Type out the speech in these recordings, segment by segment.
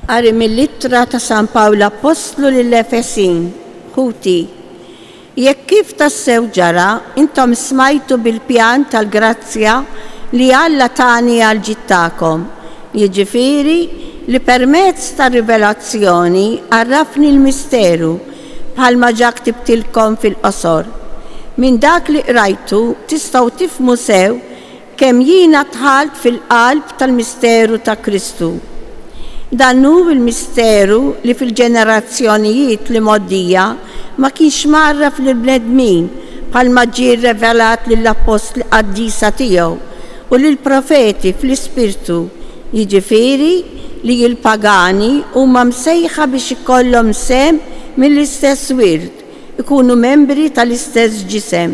Qari mill-ittra ta' San Pawlu Apostlu lill-Efesin, ħuti. Jekk kif tassew ġara, intom smajtu bil-pjan tal-grazzja li Alla tani għal ġittakom. Jiġifieri li permezz ta' rivelazzjoni għarrafni l-misteru bħalma ġa ktibtilkom fil-qosor. Min dak li qrajtu tistgħu tifhmu sew kemm jiena dħalt fil-qalb tal-misteru ta' Kristu. Dan hu il-misteru li fil-ġenerazzjonijiet li moddija ma kienx marraf lill-bnedmin bħalma ġie rrevelat lill-apostli qaddisa tiegħu u lill-profeti fl-ispirtu, jiġifieri li l-pagani huma msejħa biex ikollhom sem mill-istess wird, ikunu membri tal-istess ġisem,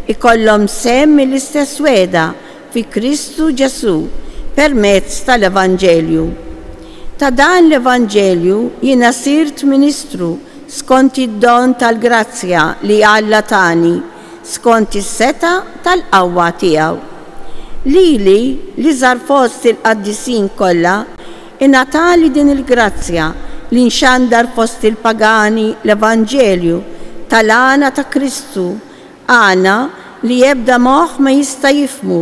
ikollhom sem mill-istess weda fi Kristu Ġesu permezz tal-Evanġelju. Ta' dan l-Evanġelju jiena sirt ministru skont id-don tal-grazzja li Alla tani, skont is-seta tal-qawwa tiegħu. Li żar fost il-qaddisin kollha ingħatali din il-grazzja li nxandar fost il-pagani l-Evanġelju tal-għana ta' Kristu, għana li ebda moħħ ma jista' jifhmu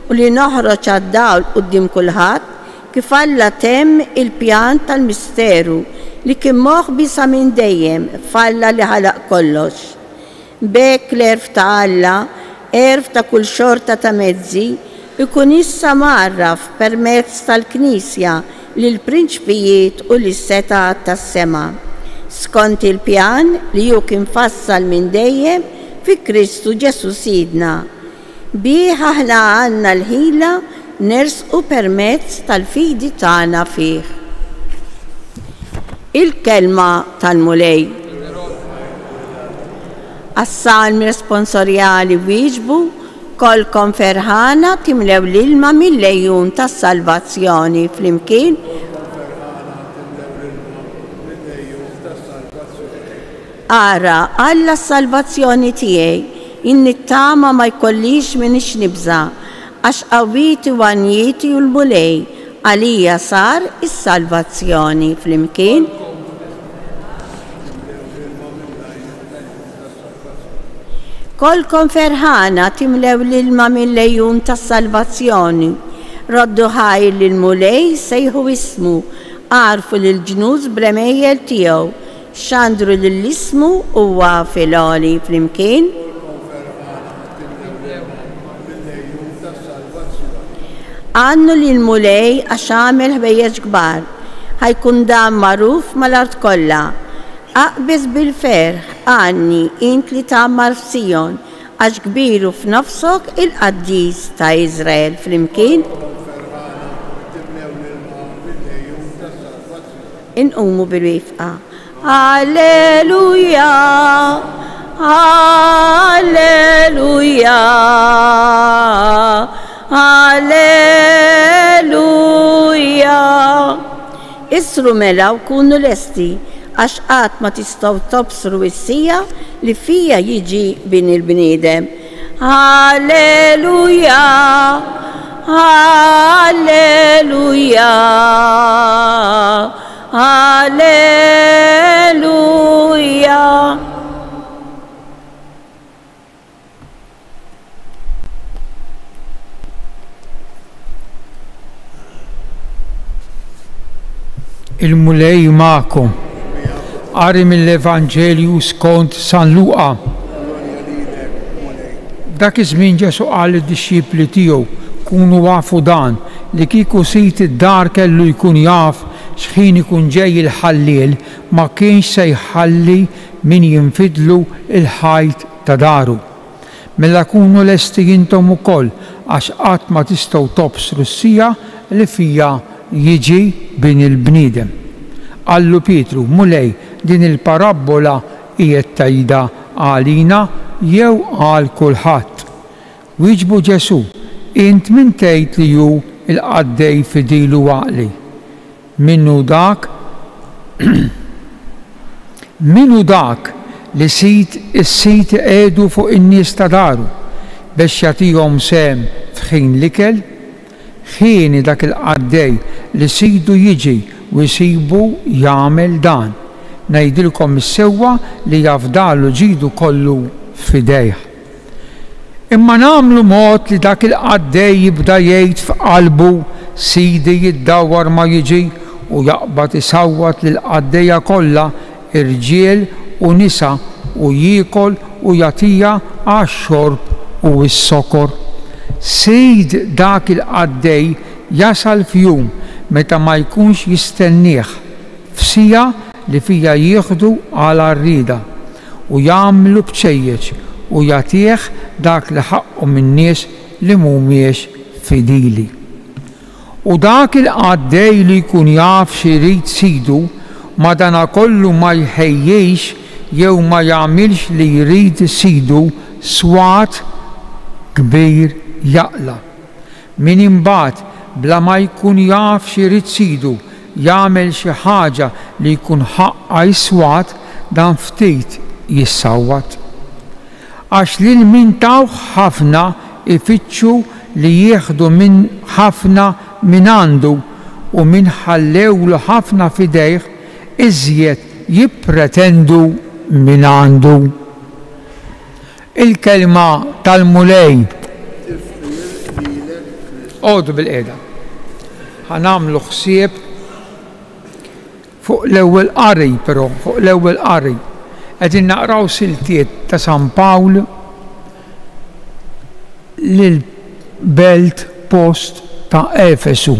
u li noħroġ għad-dawl quddiem kulħadd kif Alla temm il-pjan tal-misteru li kien moħbi sa minn dejjem f'Alla li ħalaq kollox. B'hekk l-erf ta' Alla, erf ta' kull xorta ta' mezzi, ikun issa marraf permezz tal-Knisja lil prinċpijiet u lis-setat tas-sema. Skont il-pjan li hu kien fassal minn dejjem fi Kristu Ġesu Sidna. Bih aħna għandna l-ħila nersqu permezz tal-fidi tagħna fih. Il-kelma tal-mulej. Għas-salmi responsorjali wieġbu kolkom ferħana timlew l-ilma mill-lejjun tas-salvazzjoni flimkien ara Alla s-salvazzjoni tiegħi in-nittama ma jkollix min ixnibża għax qawwiti u għanjieti u l-mulej għalija sar is-salvazzjoni flimkien kolkom ferħana timlew l-ilma mill-lejjun tas-salvazzjoni, roddu ħajr lill-mulej sejħu ismu, għarfu lill-ġnuż b'remejjel tiegħu, xandru lill-ismu huwa fil-għoli flimkien għannu li l-mulej għax għamel ħbejjeġ kbar, ħajkun dan magħruf mal-art kollha. Aqbeż bil-ferħ għanni int li tagħmar f'Sion għax kbiru f'nofsok il-qaddis ta' Iżrael flimkien. Inqumu bil-wifqa. Alleluja, alleluja. Alleluja. Isru mela u kunu lesti għax qatt ma tistgħu tobsru s-sija li fija jiġi bin il-bniedem. Alleluja, alleluja, alleluja. Il-mulej ma'kom. Qari mill-Evanġelju skont San Luqa. Dak iż-żmien Ġesu qal lid-dixxipli tiegħu kunu għafu dan li kieku sit id-dar kellu jkun jaf x'ħin ikun ġej il-ħalliel ma kienx se jħalli min jinfidlu il-ħajt ta' daru. Mela kunu lesti intom ukoll għax qatt ma tistgħu tobsru s-sija li fija jiġi bin il-bniedem. Qallu Pietru, mulej, din il-parabola qiegħed tgħidha għalina jew għal kulħadd. Wieġbu Ġesu, int min tgħid li hu il-qaddej fidilu għaqli. Minnu dak li is-sit qiegħdu fuq in-nies ta' daru biex jagħtihom sem f'ħin l-ikel, ħieni dak il-qaddej li sidu jiġi u jsibu jagħmel dan. Ngħidilkom is-sewwa li jafdalu ġidu kollu f'idejh. Imma nagħmlu mod li dak il-qaddej jibda jgħid f'qalbu sidi jiddawwar ma jiġi u jaqbad isawwat lil qaddejja kollha irġiel u nisa u jiekol u jagħtiha għax-xorb u s-sokor. Sid dak il-qaddej jasal f'jum meta ma jkunx jistennieh f'sija li fija jieħdu għal rrida u jagħmlu bċejjeġ u jagħtih dak li ħaqqu min-nies li mhumiex fidili. U dak il-qaddej li jkun jaf x'irid sidu madankollu ma jħejjejx jew ma jagħmilx li jrid sidu swat kbir jaqla. Min imbagħad bla ma jkun jaf x'irid sidu jagħmel xi ħaġa li jkun ħaqqa jiswat dan ftit jissawwat. Għax lil min tawh ħafna ifittxu li jieħdu minn ħafna minn għandu u min ħallewlu ħafna f'idejh iżjed jippretendu minn għandu. Il-kelma tal-mulej għodu bil-qeda. Ħanamlu ħsieb fuq l-ewwel qari, però fuq l-ewwel qari qegħdin naqraw siltiet ta' San Pawl lill-belt post ta' Efesu.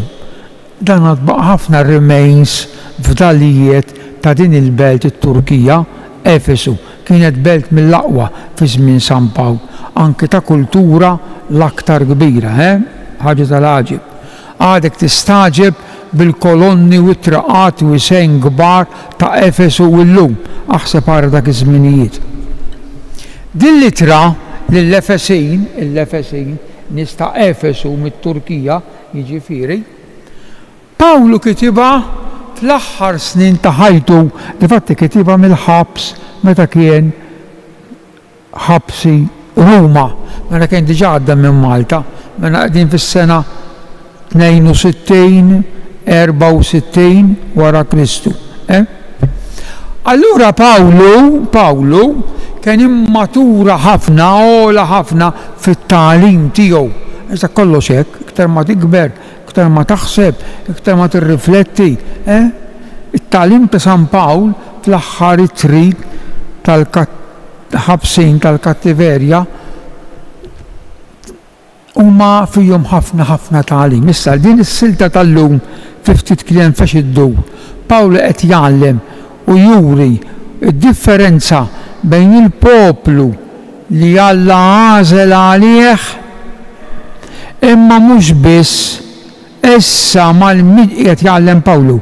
Dan għadbaq ħafna remains f'dalijiet ta' din il-belt it-Turkija, Efesu. Kienet belt mill-aqwa fi żmien San Pawl, anke ta' kultura l-aktar kbira, ħaġa tal-għaġib. Għadek tistaġeb bil-kolonni u t-traqat u sejn kbar ta' Efesu u llum, aħseb għara dak iż-żminijiet. Din litra lill-Efesin, l-Efesin, nies ta' Efesu mit-Turkija, jiġifieri, Pawlu kitiba fl-aħħar snin ta' ħajtu, difatti kitiba mill-ħabs meta kien ħabsi Ruma, meta kien diġà għadda minn Malta, meta qegħdin fis-sena 62, 64 wara Kristu. Allura Pawlu kien immatura ħafna, ola ħafna fit-tagħlim tiegħu. Iżda kollox hekk, iktar ma tikber, iktar ma taħseb, iktar ma tirrifletti. It-tagħlim ta' San Pawl fl-aħħar it-trid tal-ħabsin tal-kattiverja huma fihom ħafna tagħlim. Issa din is-silta tal-lum fi ftit kliem fex iddur. Pawlu qed jgħallem u juri d-differenza bejn il-poplu li Alla għażel għalih imma mhux biss issa qed jgħallem Pawlu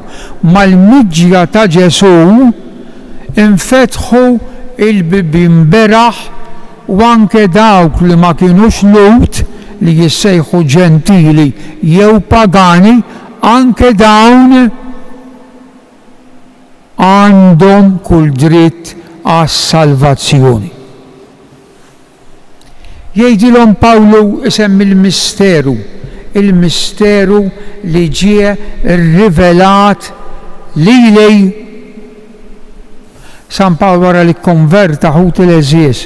mal-miġja ta' Ġesu infetħu il-bibien beraħ u anke dawk li ma kienux Lut li jissejħu ġentili jew pagani anke dawn għandhom kull dritt għas-salvazzjoni. Jgħidilhom Pawlu isem il-misteru li ġie rrivelat lili. San Pawlu wara li konverta ħut il-Eżies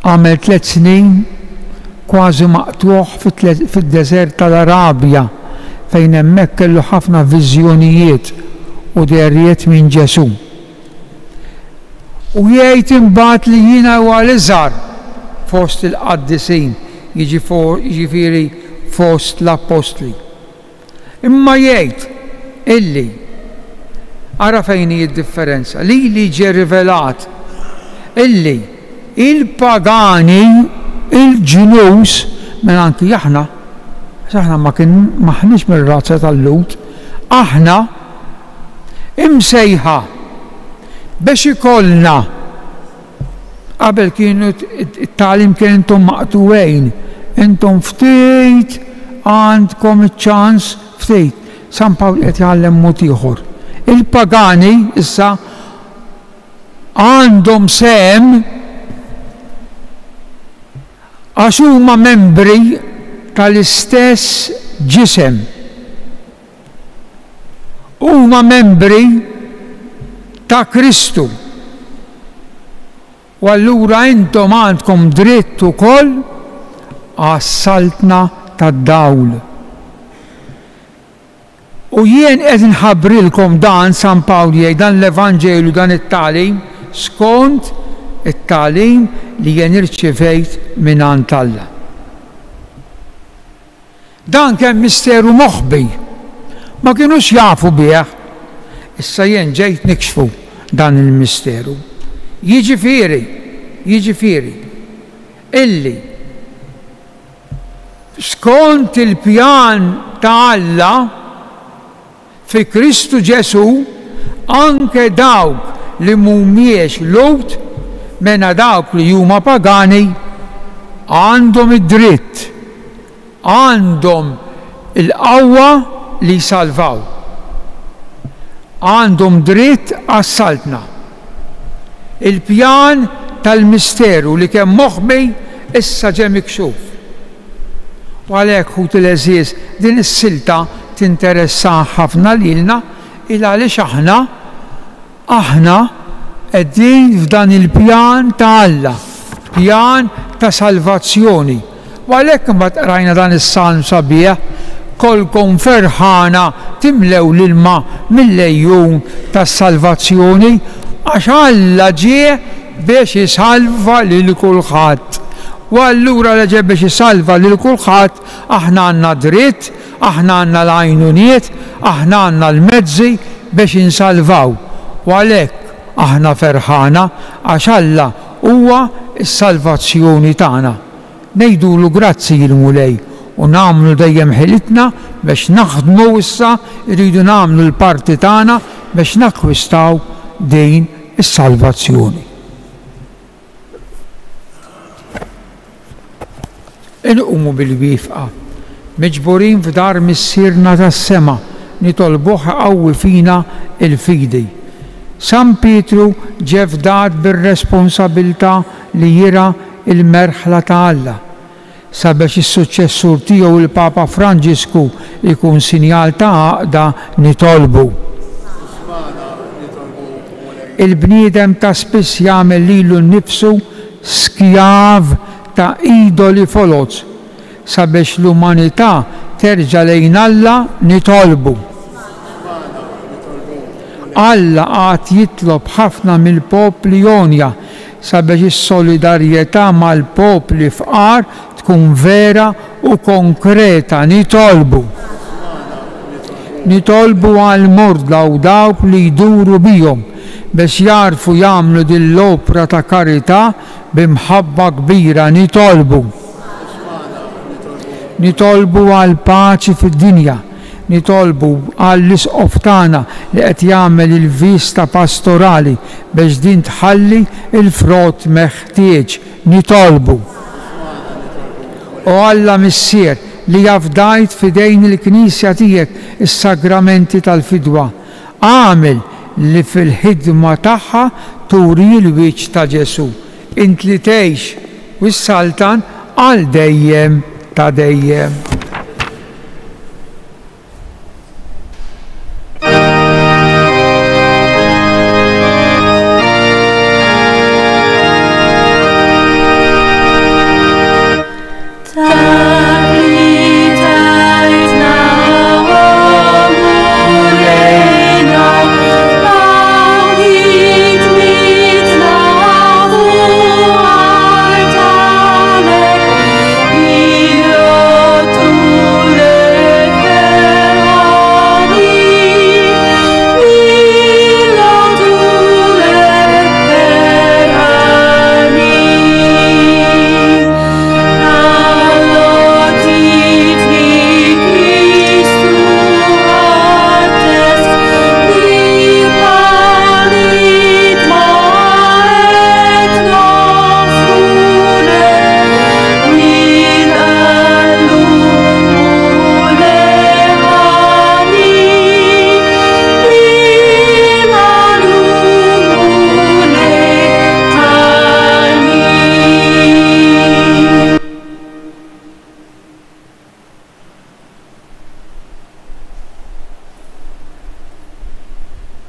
għamel 3 snin kważi maqtuħ fid-deżert tal-Arabja fejn hemmhekk kellu ħafna viżjonijiet u derriet minn Ġesu. U jgħid imbagħad li jiena huwa l-iżgħar fost il-qaddisin, jiġifieri fost l-apostli. Imma jgħid illi ara fejn hi d-differenza li ġie rivelat illi il-pagani il-ġinus minn anki aħna maħniex mir-razza tal-Lut, aħna imsejħa biex ikollna qabel kienu it-tagħlim kien intom maqtuwejn, intom ftit għandkom iċ-ċans ftit. San Pawl qed jgħallem mod ieħor. Il-pagani issa għandhom sem għax huma membri tal-istess ġisem. huma membri ta' Kristu. U allura intom għandkom dritt ukoll għas-saltna tad-dawl. U jien qed inħabbrilkom dan San Pawli dan l-Evanġelu dan it-tagħlim skont it-tagħlim li jien irċevejt mingħand Alla. Dan kien misteru moħbi, ma kienux jafu bih. Issa jien ġejt nikxfu dan il-misteru. Jiġifieri illi skont il-pjan ta' Alla fi Kristu Ġesu anke dawk li mhumiex Lut mena dawk li huma pagani għandhom id-dritt, għandhom il-qawwa li salvaw, għandhom dritt għas-saltna. Il-pjan tal-misteru li kemm moħbi issa ġie mikxuf. U għalhekk ħut il-eżiż din is-silta tinteressa ħafna lilna il għaliex aħna qegħdin f'dan il-pjan ta' Alla, pjan ta' salvazzjoni. U għalhekk imbagħad qrajna dan is-salm sabiħ, kolkom ferħana timlew l-ilma mill-lejjun tas-salvazzjoni għax Alla ġie biex jisalva lil kulħadd. U allura li ġie biex jisalva lil kulħadd aħna għandna dritt, aħna għandna l-għajnuniet, aħna għandna l-mezzi biex insalvaw. U għalhekk aħna ferħana għax Alla huwa s-salvazzjoni tagħna. Ngħidulu grazzi l-mulej u nagħmlu dejjem ħilitna biex naħdmu issa rridu nagħmlu l-parti tagħna biex nakkwistaw din is-salvazzjoni. Inqumu bil-wifqa, miġburin f'dar missierna tas-sema, nitolbuh qawwi fina il-fidi. San Pietru ġie fdat bir-responsabilità li jira il-merħla ta' Alla sabiex is-suċċessur tiegħu il-Papa Franġisku ikun sinjal ta' għaqda nitolbu. Il-bniedem ta' spiss jagħmel lilu nnifsu skjav ta' idoli foloz sabiex l-umanità terġa' lejn Alla nitolbu. Alla għad jitlob ħafna mill-popli Jonja sabiex is-solidarjetà mal-popli fqar tkun vera u konkreta nitolbu. Nitolbu għal mordla u dawk li jduru bihom biex jarfu jagħmlu din l-opra ta' karità b'imħabba kbira nitolbu. Nitolbu għal paċi fid-dinja, nitolbu għall-isqof tagħna li qed jagħmel il-vista pastorali biex din tħalli il-frott meħtieġ nitolbu. U Alla missier li jafdajt fidejn il-Knisja tiegħek is-sagramenti tal-fidwa. Għamel li fil-ħidma tagħha turi l-wiċċ ta' Ġesu. Int li tgħix u s-saltan għal dejjem ta' dejjem. To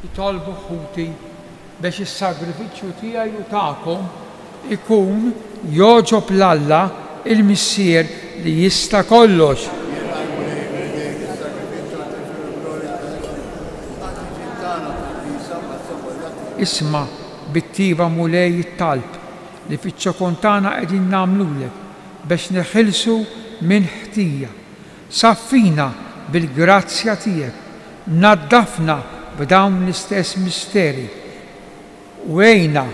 jitolbu ħuti biex is-sagrifiċċju tiegħi u tagħkom ikun jogħġob l-Alla il-Missier li jista' kollox. Isma' bit-tiba mulej it-talb li fiċ-ċokontana qegħdin nagħmlulek biex neħilsu minn ħtija. Saffina bil-grazzja tiegħek, naddafna b'dawn l-istess misteri u għejna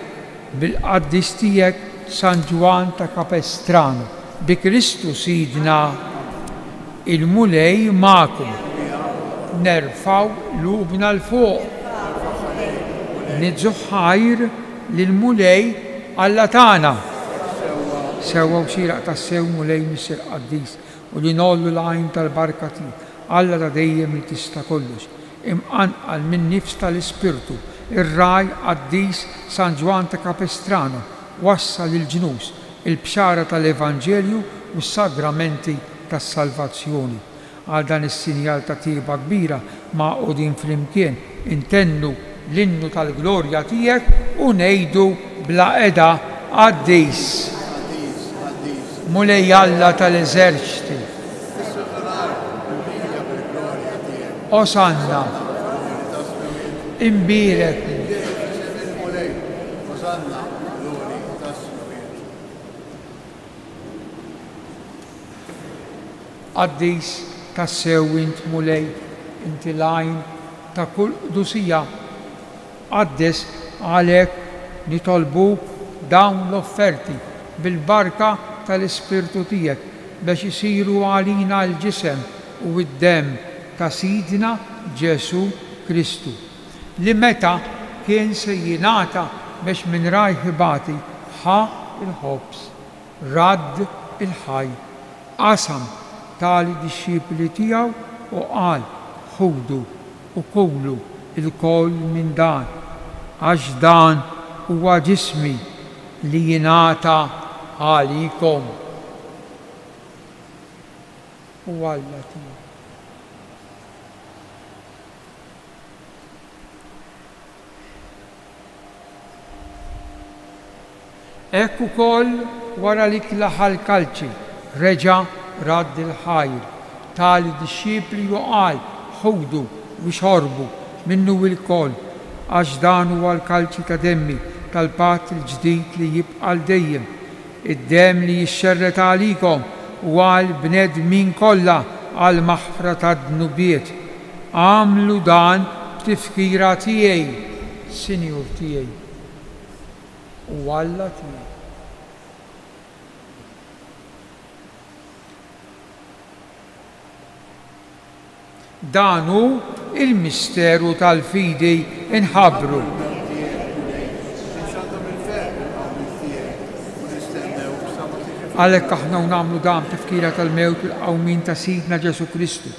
bil-qaddis tiegħek San Ġwan ta' Capestrano bi Kristu Sidna il-mulej magħkom. Nerfaw lubna l-fuq. Nidżu ħajr lill-mulej Alla tagħna. Sewwa xieraq tas-sew mulej Missier Qaddis u li nollu l-għajn tal-barka tiegħek Alla ta' dejjem li tista' kollox. Imqanqal minn nifs tal-Ispirtu, ir-raj Qaddis San Ġwan ta' Capestrano wassal il-ġnus, il-bxara tal-Evanġelju u s-sagramenti tas-salvazzjoni. Għal dan is-sinjal ta' tieba kbira maqudin flimkien intennu l-innu tal-glorja tiegħek u ngħidu bla qeda Qaddis. Mulej Alla tal-eżerċiti. Osanna. Imbirek. Qaddis tassew int mulej, inti lajn ta' kull qdusija. Qaddis għalhekk nitolbuk dawn l-offerti bil-barka tal-Ispirtu tiegħek biex isiru għalina l-ġisem u d-dem ta' Sidna Ġesu Kristu li meta kien se jingħata biex minn rajħibati ħa il-ħobs, radd il-ħaj, qasam tali dixxipli tiegħu u qal ħudu u kulu il-koll minn dan għax dan huwa ġismi li jingħata għalikom. U Alla tiegħek. Hekk ukoll wara li klaħal kalċi reġa' radd il-ħajr tali dixxipli u qal ħudu u xorbu minnu il-koll għax dan huwa l-kalċi ta' demmi tal-patt il-ġdid li jibqa' dejjem, id-dem li jixxerret għalikom u għal bnedmin kollha għal maħfra tad-dnubiet. Għamlu dan b'tifkira tiegħi, Sinjur tiegħi u Alla tiegħi. Dan hu il-misteru tal-fidi inħabbru. Għalhekk aħna nagħmlu dan tifkira tal-mewt u l-qawmin ta' Sidna Ġesu Kristu.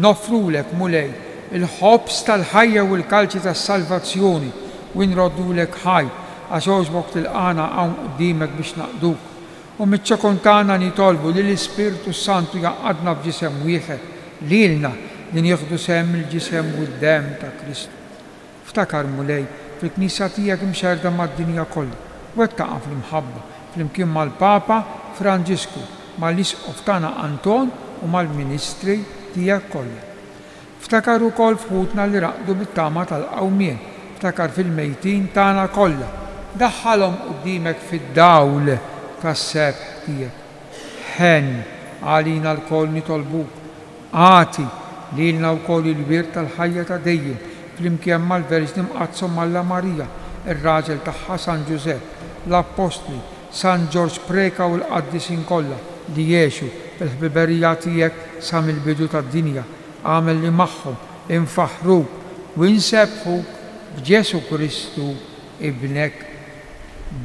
Nofrulek mulej il-ħobs tal-ħajja u l-kalċi tas-salvazzjoni u nroddulek ħaj għax għożbok tilqana hawn quddiemek biex naqduk. U miċ-ċokontana nitolbu li l-Ispirtu Santu jaqgħadna f'ġisem wieħed lilna li nieħdu sehem il-ġisem u d-dem ta' Kristu. Ftakar mulej fil-Knisja tiegħek imxerda mad-dinja kollha u hekk taqa' fl-imħabba flimkien mal-Papa Franġisku, mal-Isqof tagħna Anton u mal-Ministri tiegħek kollha. Ftakar ukoll fħutna li raqdu bit-tama tal-qawmien, ftakar fil-mejtin tagħna kollha. Daħħalhom quddiemek fid-dawl tas-sebħ tiegħek. Ħen għalina l-koll nitolbuk, għati lilna wkoll il-wirt tal-ħajja ta' dejjem flimkien mal-Verġni Mqazzom Alla Marija, ir-raġel tagħha San Ġusepp, l-Apostli, San Ġorġ Preka u l-qaddisin kollha li jgħixu fil-ħbiberija tiegħek sa mill-bidu tad-dinja. Għamel li magħhom infaħruk u insebħuk b'Ġesu Kristu ibnek.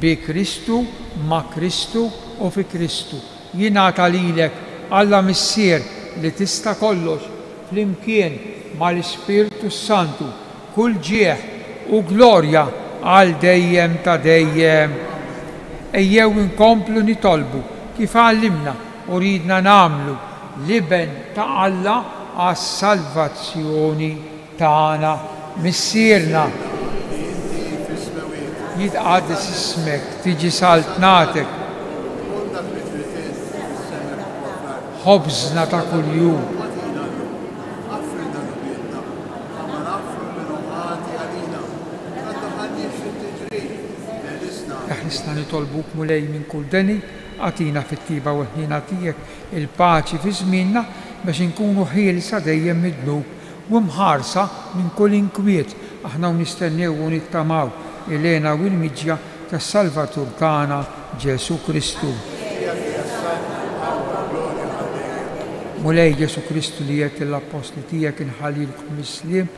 Bi Kristu, ma' Kristu u fi Kristu. Jingħata lilek Alla Missier li tista' kollox flimkien mal-Ispirtu Santu kull ġieħ u glorja għal dejjem ta' dejjem. Ejjew inkomplu nitolbu kif għallimna u ridna nagħmlu liben ta' Alla għas-salvazzjoni tagħna. missierna jitqaddis ismek, tiġi saltnatek, ħobżna ta' kuljum. Eħnisna nitolbuk mulej minn kull deni, għatina fit-tiba u ħnina tijek il-paċi fi żmienna biex inkunu ħielsa dejjem mid-dnub u mħarsa minn kull inkwiet. Aħna nistennew u nittamaw il-għena u l-miġja tas-Salvatur tagħna Ġesu Kristu. Mulej Ġesu Kristu li jgħid l-apostli tiegħek inħallilkom is-sliem,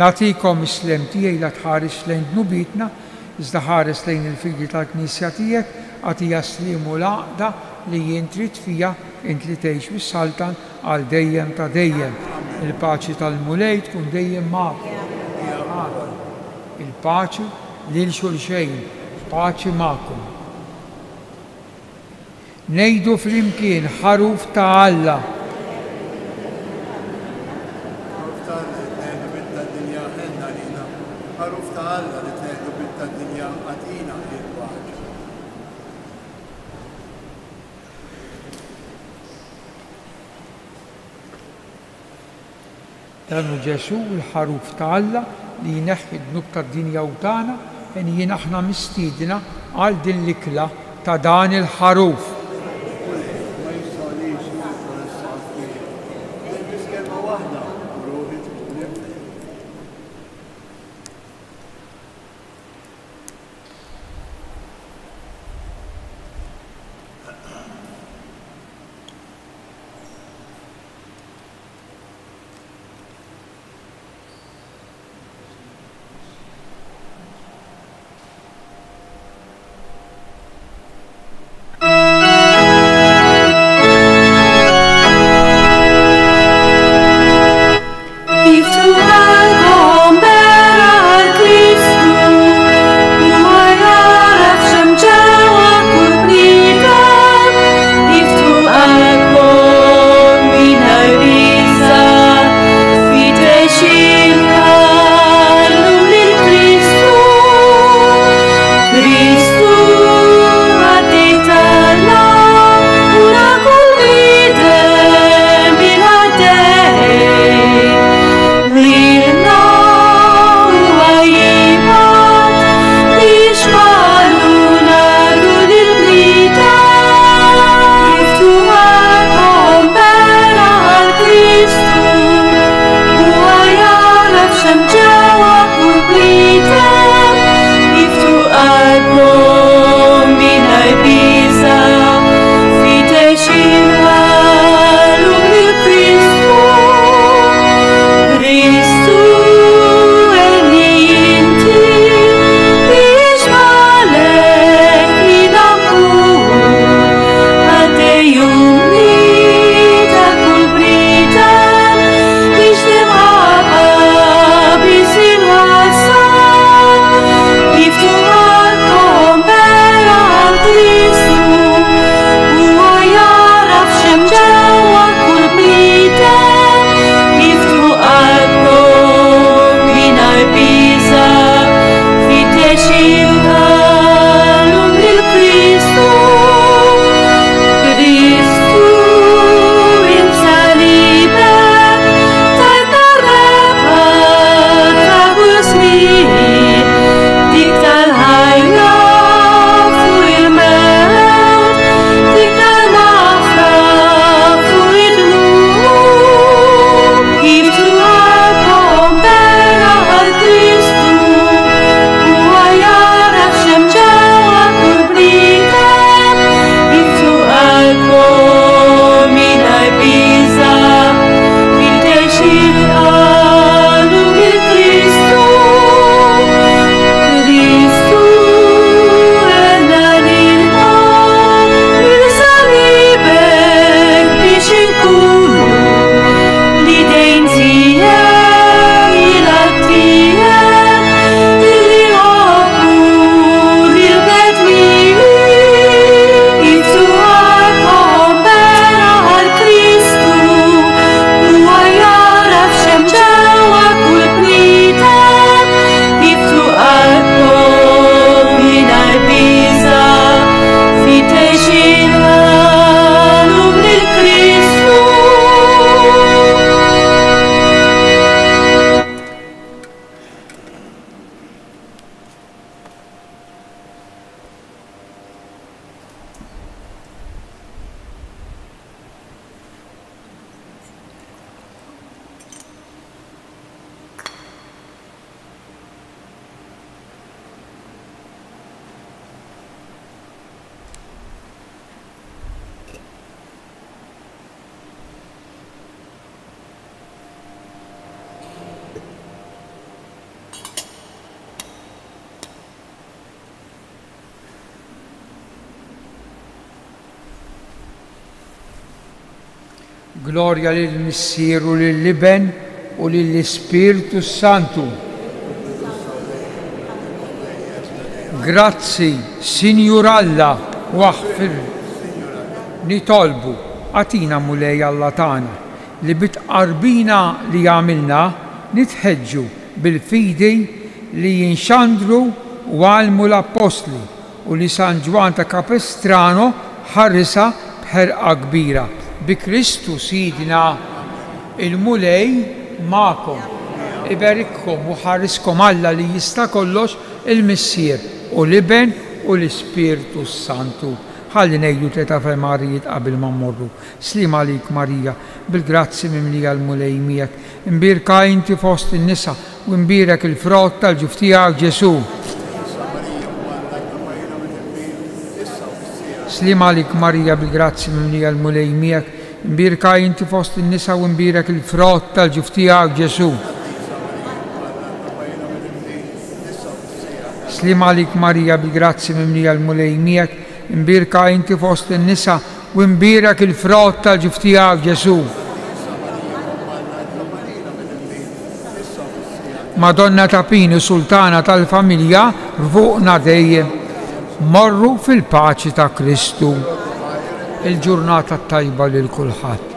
nagħtikom is-sliem tiegħi la tħares lejn dnubitna, iżda ħares lejn il-figli tal-Knisja tiegħek, għatija sliem u l-għaqda li jien trid fija int li tgħix fis-Saltan għal dejjem ta' dejjem. Il-paċi tal-mulej tkun dejjem magħkom. Il-paċi lil xulxejn, paċi magħkom. Ngħidu flimkien ħaruf ta' Alla. Ħaruf ta' Alla li tgħidu bit-tad-dinja għatina il-paċi. Danu Ġesu l-ħaruf ta' Alla li jneħħi d-dnub tad-dinja u tagħna jien aħna mistiedna għal din l-ikla ta' dan il-ħaruf. Glorja lill-Missier u lill-Iben u lill-Ispiritu Santu. Grazzi, Sinjur Alla, waħfir nitolbu għatina mulej Alla tagħna li bitqarbina li għamilna nitħeġġu bil-fidi li jinxandru u għalmu l-Apostli u li San Ġwan ta' Capestrano ħarrisa bħerqa kbira. Bi Kristu Sidna il-mulej ma'kom. Iberikkom u ħarriskom Alla li jista' kollox il-Missier u l-Iben u l-Ispiritu Santu. Ħalli ngħidu tlieta f'Marijiet qabel ma mmorru. Slim għalik Marija, bil-grazzi mimlija l-mulej miegħek. Imbirka inti fost in-nisa u imbirek il-frott tal-ġuf tiegħek Ġesu. Slim għalik Marija, bil-grazzi mimlija l-mulej miegħek. Imbirka inti fost in-nisa u imbirek il-frott tal-ġuf tiegħek Ġesu. Slim għalik Marija, bil-grazzi mimlija l-mulej miegħek. Imbirka inti fost in-nisa u imbirek il-frott tal-ġuf tiegħek Ġesu. Madonna ta' Pini, Sultana tal-familja, rvuqna dejjem. Morru fil-paċi ta' Kristu. Il-ġurnata tajba lil kulħadd.